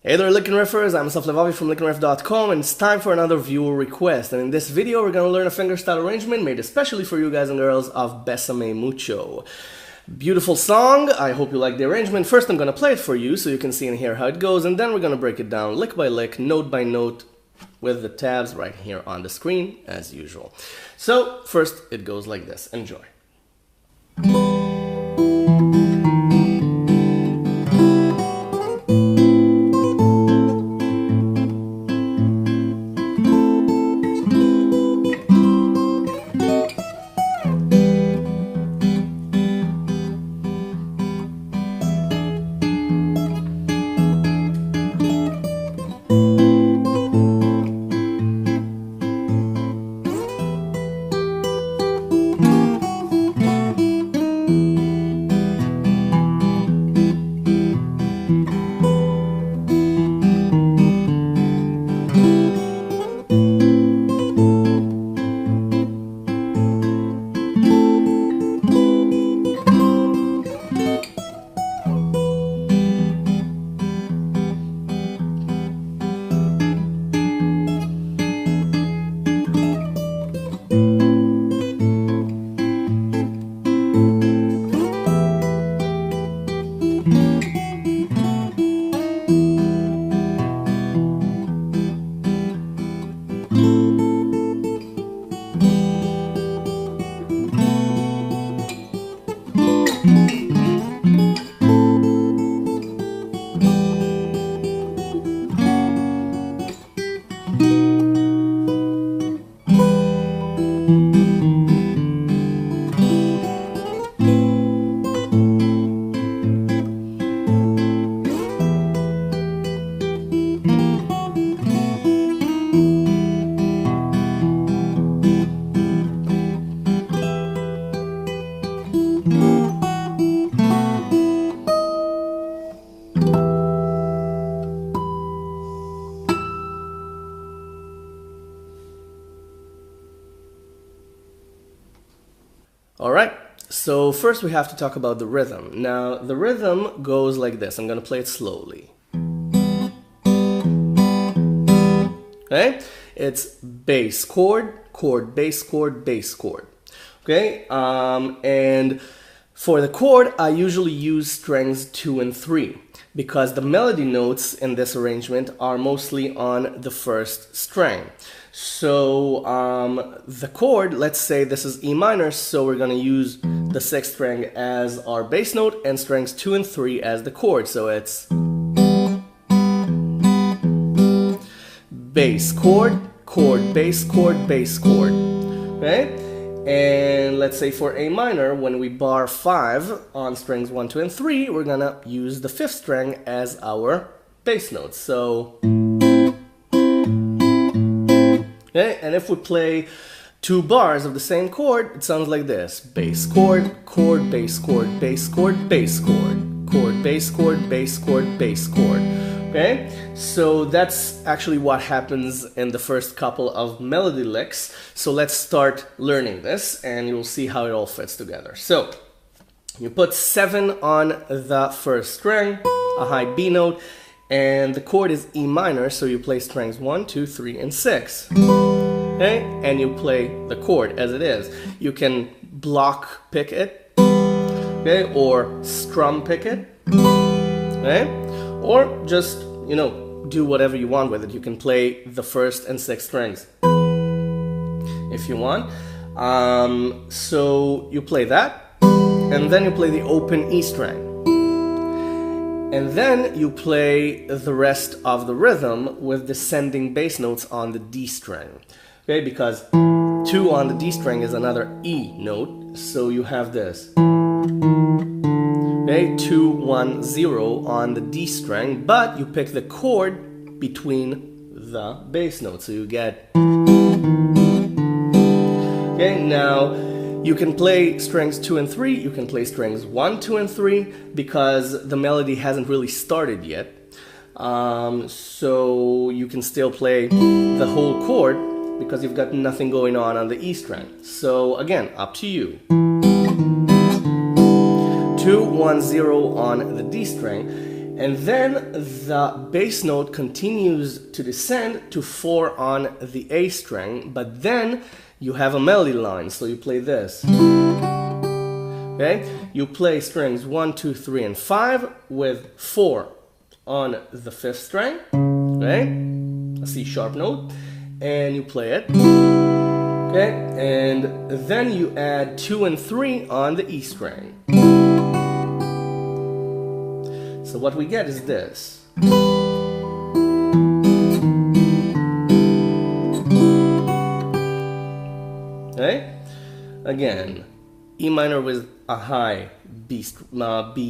Hey there, Lick and Riffers, I'm Asaf Levavi from lickandriff.com, and it's time for another viewer request. And in this video, we're going to learn a fingerstyle arrangement made especially for you guys and girls of Bésame Mucho. Beautiful song, I hope you like the arrangement. First, I'm going to play it for you so you can see and hear how it goes, and then we're going to break it down lick by lick, note by note, with the tabs right here on the screen, as usual. So, first, it goes like this. Enjoy. Alright, so first we have to talk about the rhythm. Now, the rhythm goes like this. I'm going to play it slowly. Okay? It's bass chord, chord, bass chord, bass chord. Okay? And for the chord, I usually use strings 2 and 3 because the melody notes in this arrangement are mostly on the first string. So the chord, let's say this is E minor, so we're going to use the 6th string as our bass note and strings 2 and 3 as the chord. So it's bass chord, chord, bass chord, bass chord. Okay? And let's say for A minor, when we bar 5 on strings 1, 2, and 3, we're going to use the 5th string as our bass note. So okay, and if we play 2 bars of the same chord, it sounds like this. Bass chord, chord, bass chord, bass chord, bass chord. Chord, bass chord, bass chord, bass chord. Okay, so that's actually what happens in the first couple of melody licks. So let's start learning this and you'll see how it all fits together. So you put 7 on the first string, a high B note, and the chord is E minor, so you play strings 1, 2, 3, and 6. Okay? And you play the chord as it is. You can block pick it, okay, or strum pick it, okay? Or just, do whatever you want with it. You can play the 1st and 6th strings if you want. So you play that, and then you play the open E string. And then you play the rest of the rhythm with descending bass notes on the D string. Okay, because 2 on the D string is another E note, so you have this. Okay, 2, 1, 0 on the D string, but you pick the chord between the bass notes, so you get. Okay, now you can play strings 2 and 3, you can play strings 1, 2, and 3 because the melody hasn't really started yet. So you can still play the whole chord because you've got nothing going on the E string. So again, up to you. 2, 1, 0 on the D string. And then the bass note continues to descend to 4 on the A string, but then you have a melody line, so you play this. Okay? You play strings 1, 2, 3, and 5 with 4 on the 5th string, okay? A C sharp note, and you play it. Okay? And then you add 2 and 3 on the E string. So what we get is this. Okay? Again, E minor with a high B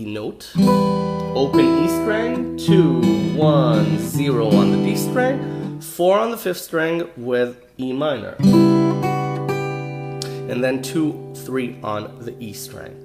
note, open E string, 2, 1, 0 on the D string, 4 on the 5th string with E minor, and then 2, 3 on the E string.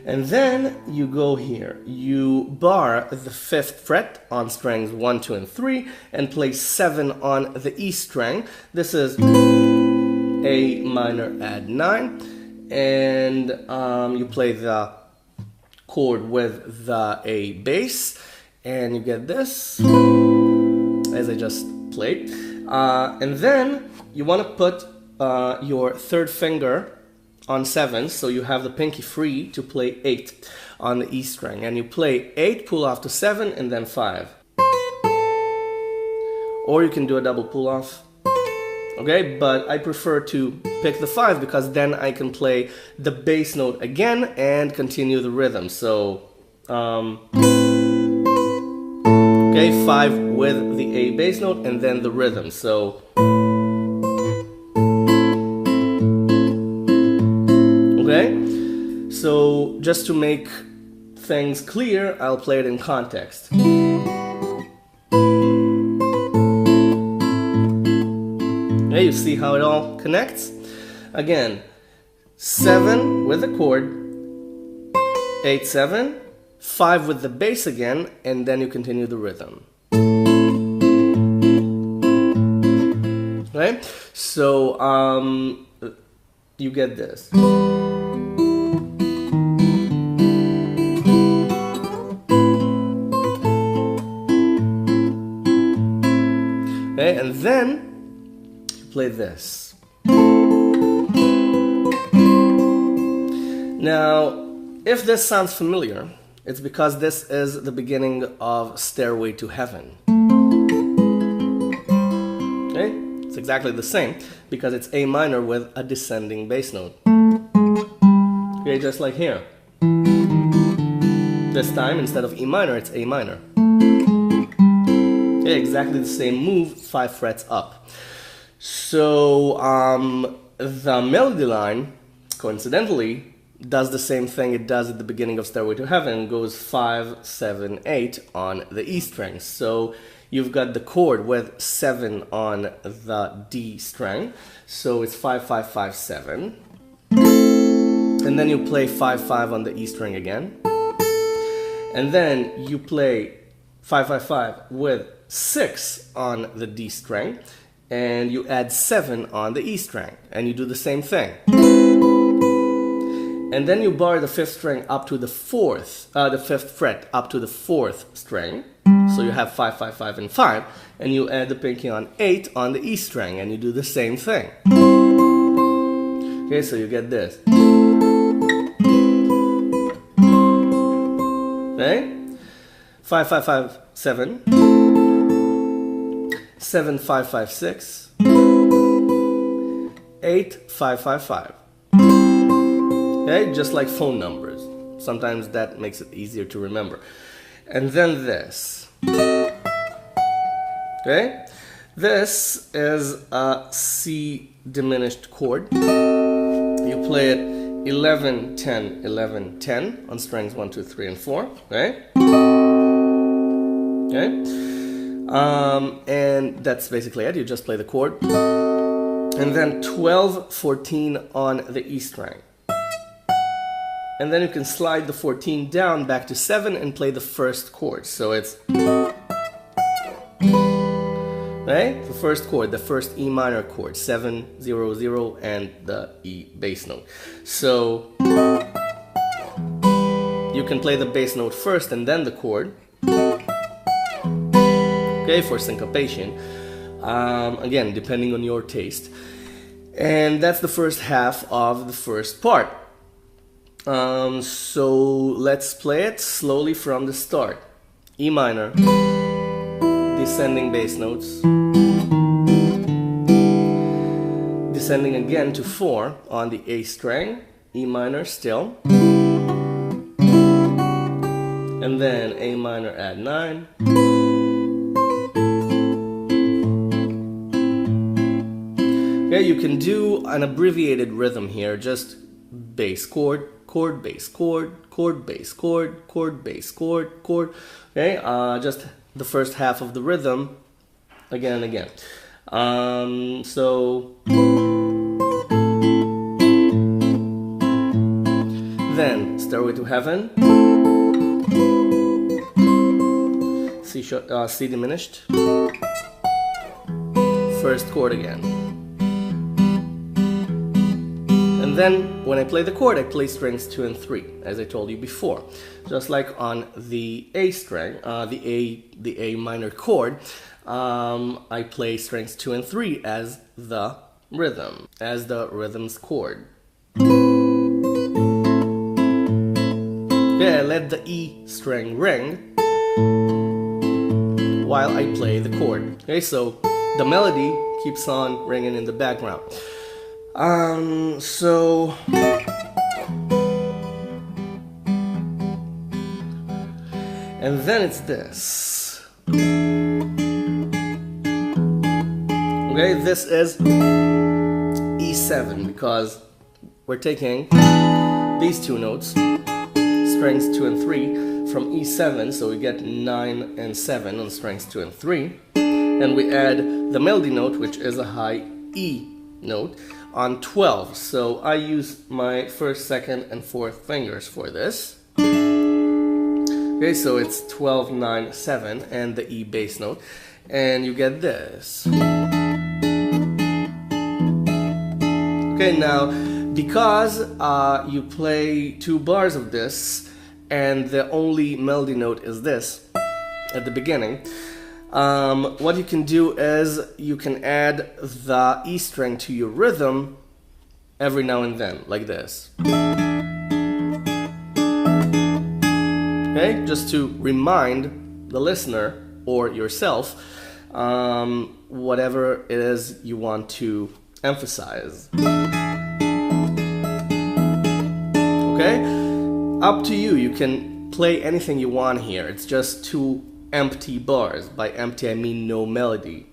And then you go here, you bar the 5th fret on strings 1, 2, and 3 and play 7 on the E string. This is A minor add 9, and you play the chord with the A bass, and you get this, as I just played. And then you want to put your 3rd finger on 7, so you have the pinky free to play 8 on the E string, and you play 8, pull off to 7, and then 5. Or you can do a double pull off, okay? But I prefer to pick the 5 because then I can play the bass note again and continue the rhythm. So, okay, 5 with the A bass note and then the rhythm. So, okay, so just to make things clear, I'll play it in context. Okay, you see how it all connects? Again, 7 with the chord, 8, 7, 5 with the bass again, and then you continue the rhythm. Okay, so you get this. Okay, and then you play this. Now, if this sounds familiar, it's because this is the beginning of Stairway to Heaven. Okay, it's exactly the same because it's A minor with a descending bass note. Okay, just like here. This time, instead of E minor, it's A minor. Okay, exactly the same move, 5 frets up. So, the melody line, coincidentally, does the same thing it does at the beginning of Stairway to Heaven, goes 5, 7, 8 on the E string. So you've got the chord with 7 on the D string, so it's 5, 5, 5, 7. And then you play 5, 5 on the E string again. And then you play 5, 5, 5 with 6 on the D string, and you add 7 on the E string, and you do the same thing. And then you bar the 5th string up to the 5th fret up to the 4th string. So you have 5, 5, 5, and 5. And you add the pinky on 8 on the E string, and you do the same thing. Okay, so you get this. Okay? 5, 5, 5, 7. 7, 5, 5, 6. 8, 5, 5, 5. Okay, just like phone numbers. Sometimes that makes it easier to remember. And then this. Okay, this is a C diminished chord. You play it 11, 10, 11, 10 on strings 1, 2, 3, and 4. Okay. Okay. And that's basically it. You just play the chord. And then 12, 14 on the E string. And then you can slide the 14 down back to 7 and play the first chord. So it's, right? The first chord, the first E minor chord, 7, 0, 0, and the E bass note. So you can play the bass note first and then the chord. okay, for syncopation. Again, depending on your taste. And that's the first half of the first part. So let's play it slowly from the start. E minor, descending bass notes, descending again to 4 on the A string, E minor still, and then A minor add 9, okay, you can do an abbreviated rhythm here, just bass chord, chord, bass chord, chord, bass chord, chord, bass chord, chord, okay, just the first half of the rhythm again and again. So then Stairway to Heaven, C diminished, first chord again. And then when I play the chord, I play strings 2 and 3, as I told you before. Just like on the A string, the A minor chord, I play strings 2 and 3 as the rhythm, as the rhythm's chord. Okay, I let the E string ring while I play the chord. Okay, so the melody keeps on ringing in the background. So and then it's this. Okay, this is E7 because we're taking these two notes, strings 2 and 3, from E7, so we get 9 and 7 on strings 2 and 3. Then we add the melody note, which is a high E note, on 12. So I use my first, second, and fourth fingers for this. Okay, so it's 12, 9, 7, and the E bass note, and you get this. Okay, now because you play 2 bars of this, and the only melody note is this at the beginning, what you can do is you can add the E string to your rhythm every now and then, like this. Okay, just to remind the listener or yourself whatever it is you want to emphasize. Okay, up to you. You can play anything you want here. It's just 2 empty bars. By empty, I mean no melody.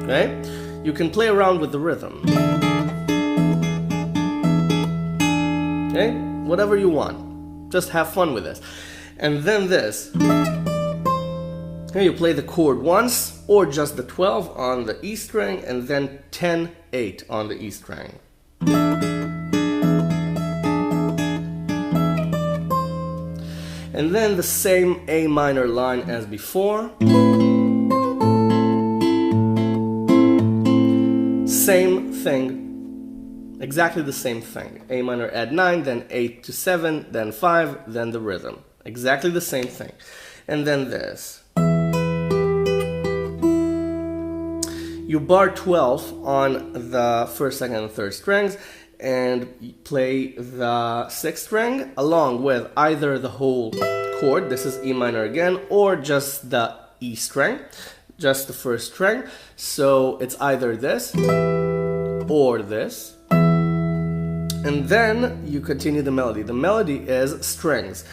Okay? You can play around with the rhythm. Okay? Whatever you want. Just have fun with this. And then this. Okay, you play the chord once, or just the 12 on the E string, and then 10, 8 on the E string. And then the same A minor line as before. Same thing. Exactly the same thing. A minor add 9, then 8 to 7, then 5, then the rhythm. Exactly the same thing. And then this. You bar 12 on the first, second, and third strings, and play the 6th string along with either the whole chord, this is E minor again, or just the E string, just the first string. So it's either this or this. And then you continue the melody. The melody is strings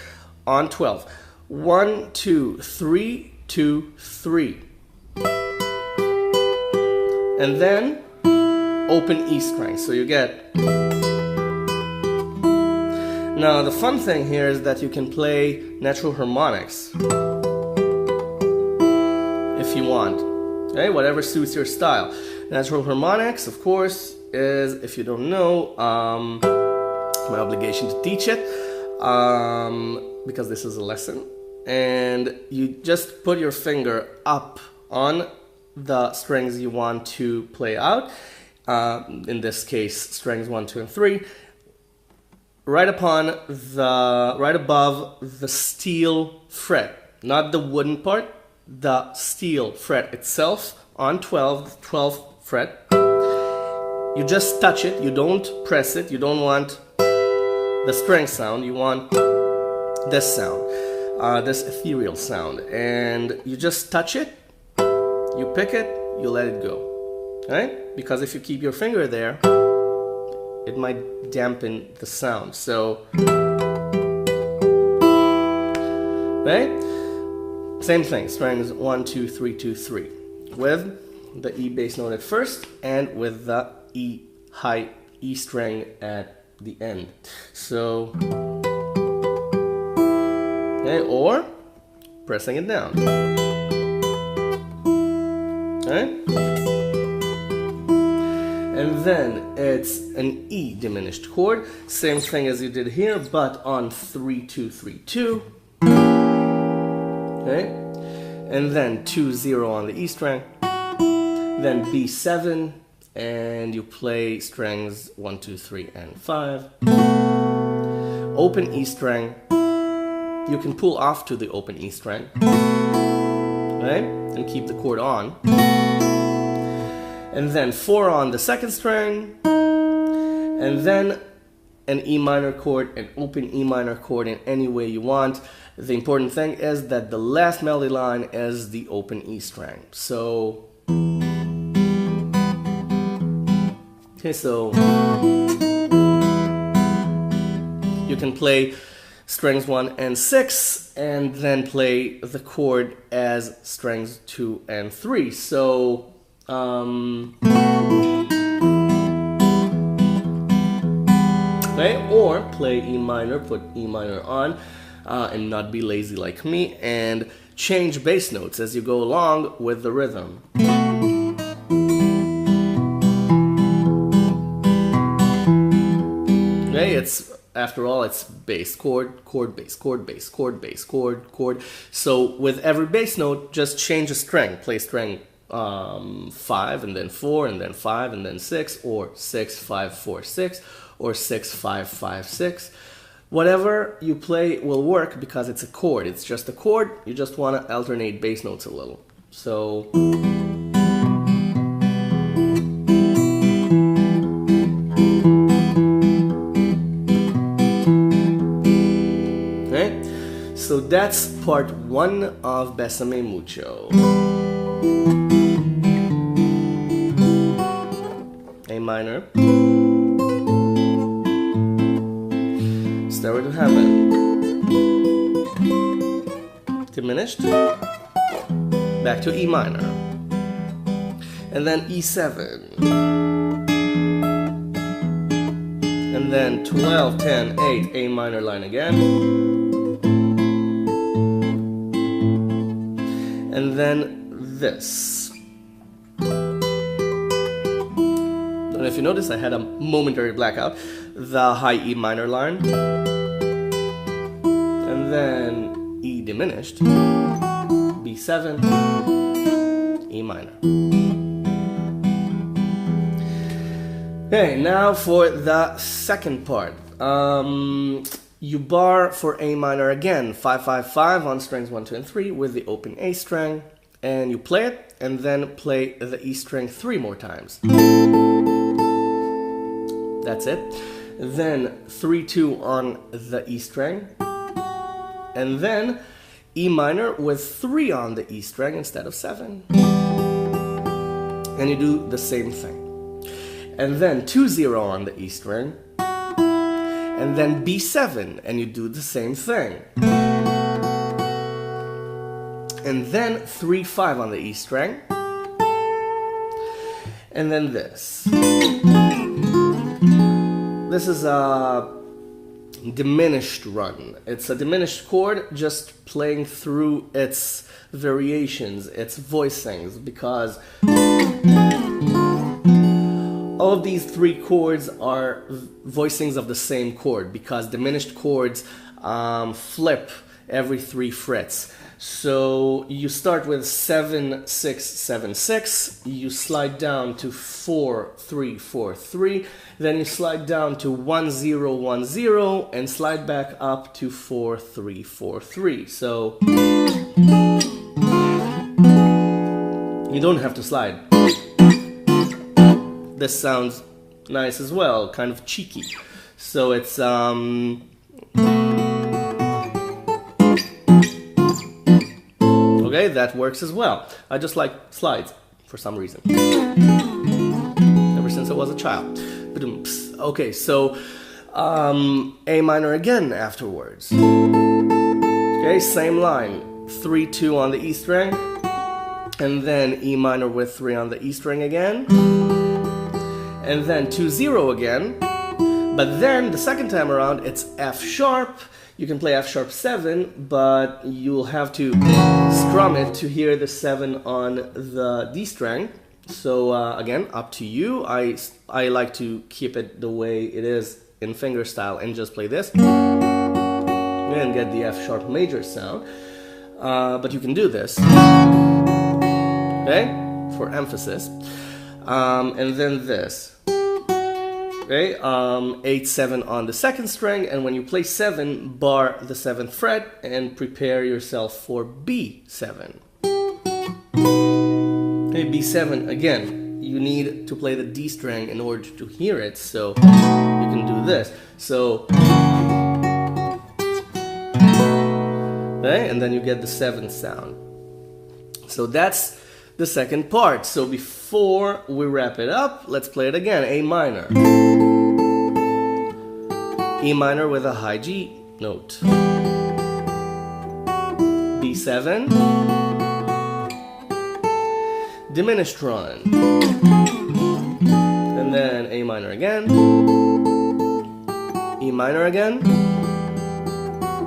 on 12. 1, 2, 3, 2, 3. And then open E string. So you get. Now the fun thing here is that you can play natural harmonics if you want. Okay, whatever suits your style. Natural harmonics, of course, is, if you don't know, my obligation to teach it, because this is a lesson. And you just put your finger up on the strings you want to play out, in this case strings 1, 2, and 3, right above the steel fret, not the wooden part, the steel fret itself on 12, the 12th fret. You just touch it, you don't press it, you don't want the string sound, you want this sound, this ethereal sound, and you just touch it, you pick it, you let it go, right? Because if you keep your finger there, it might dampen the sound, so, right? Same thing, strings 1, 2, 3, 2, 3, with the E bass note at first, and with the E high E string at the end. So, okay, or pressing it down. Okay? And then it's an E diminished chord, same thing as you did here, but on 3, 2, 3, 2. Okay? And then 2, 0 on the E string, then B7, and you play strings 1, 2, 3, and 5. Open E string. You can pull off to the open E string, right? And keep the chord on. And then 4 on the second string, and then an E minor chord, an open E minor chord in any way you want. The important thing is that the last melody line is the open E string. So, okay, so you can play strings 1 and 6 and then play the chord as strings 2 and 3. So, okay, or play E minor, put E minor on, and not be lazy like me, and change bass notes as you go along with the rhythm. Okay, it's, after all, it's bass, chord, chord, bass, chord, bass, chord, bass, chord, chord. So with every bass note, just change a string. Play string 5 and then 4 and then 5 and then 6, or 6, 5, 4, 6, or 6, 5, 5, 6. Whatever you play will work because it's a chord. It's just a chord. You just want to alternate bass notes a little. So, okay. So that's part 1 of Bésame Mucho. A minor, Stairway to Heaven, diminished, back to E minor, and then E7, and then 12, 10, 8, A minor line again, and then this. And if you notice, I had a momentary blackout. The high E minor line, and then E diminished, B7, E minor. Okay, now for the second part. You bar for A minor again, 5, 5, 5 on strings 1, 2, and 3 with the open A string, and you play it, and then play the E string 3 more times. That's it. Then 3, 2 on the E string, and then E minor with 3 on the E string instead of 7. And you do the same thing. And then 2, 0 on the E string, and then B7, and you do the same thing. And then 3, 5 on the E string, and then this. This is a diminished run. It's a diminished chord, just playing through its variations, its voicings, because all of these 3 chords are voicings of the same chord, because diminished chords flip every 3 frets. So you start with 7 6 7 6, you slide down to 4 3 4 3, then you slide down to 1 0 1 0 and slide back up to 4 3 4 3. So you don't have to slide. This sounds nice as well, kind of cheeky. So it's okay, that works as well. I just like slides for some reason. Ever since I was a child. Okay, so A minor again afterwards. Okay, same line. 3 2 on the E string, and then E minor with 3 on the E string again, and then 2 0 again. But then the second time around it's F sharp. You can play F sharp 7, but you'll have to strum it to hear the 7 on the D string. So again, up to you. I like to keep it the way it is in finger style and just play this and get the F sharp major sound. But you can do this, okay, for emphasis. And then this. Okay, 8 7 on the second string, and when you play 7, bar the 7th fret and prepare yourself for B7. Okay, B7 again. You need to play the D string in order to hear it, so you can do this. So, okay, and then you get the 7th sound. So that's the second part. So before we wrap it up, let's play it again. A minor. E minor with a high G note. B7. Diminished run. And then A minor again. E minor again.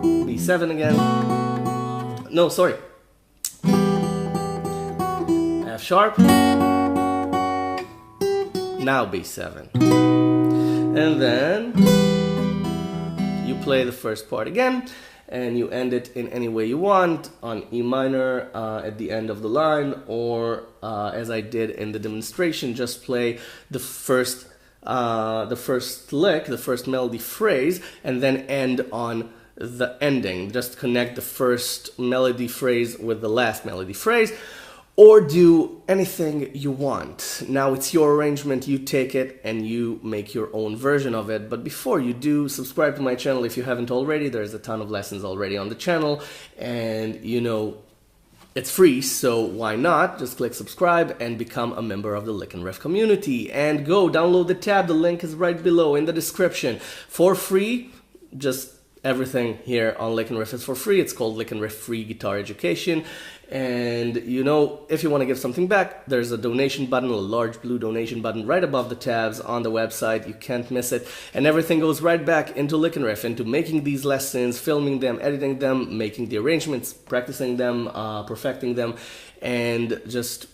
B7 again. No, sorry. F sharp. Now B7. And then you play the first part again, and you end it in any way you want, on E minor at the end of the line, or as I did in the demonstration, just play the first lick, the first melody phrase, and then end on the ending. Just connect the first melody phrase with the last melody phrase, or do anything you want. Now it's your arrangement, you take it and you make your own version of it. But before you do, subscribe to my channel if you haven't already. There's a ton of lessons already on the channel, and you know, it's free, so why not? Just click subscribe and become a member of the Lick and Riff community. And go download the tab, the link is right below in the description. For free, just everything here on Lick and Riff is for free. It's called Lick and Riff Free Guitar Education. And you know, if you want to give something back, there's a donation button, a large blue donation button right above the tabs on the website. You can't miss it. And everything goes right back into Lick and Riff, into making these lessons, filming them, editing them, making the arrangements, practicing them, perfecting them, and just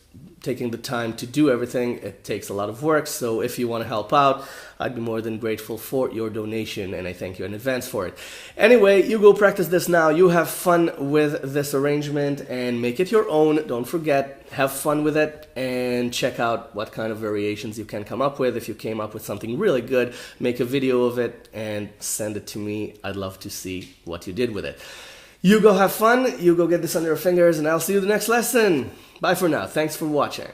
taking the time to do everything. It takes a lot of work, so if you want to help out, I'd be more than grateful for your donation, and I thank you in advance for it. Anyway, you go practice this now. You have fun with this arrangement and make it your own. Don't forget, have fun with it, and check out what kind of variations you can come up with. If you came up with something really good, make a video of it and send it to me. I'd love to see what you did with it. You go have fun, you go get this under your fingers, and I'll see you the next lesson. Bye for now. Thanks for watching.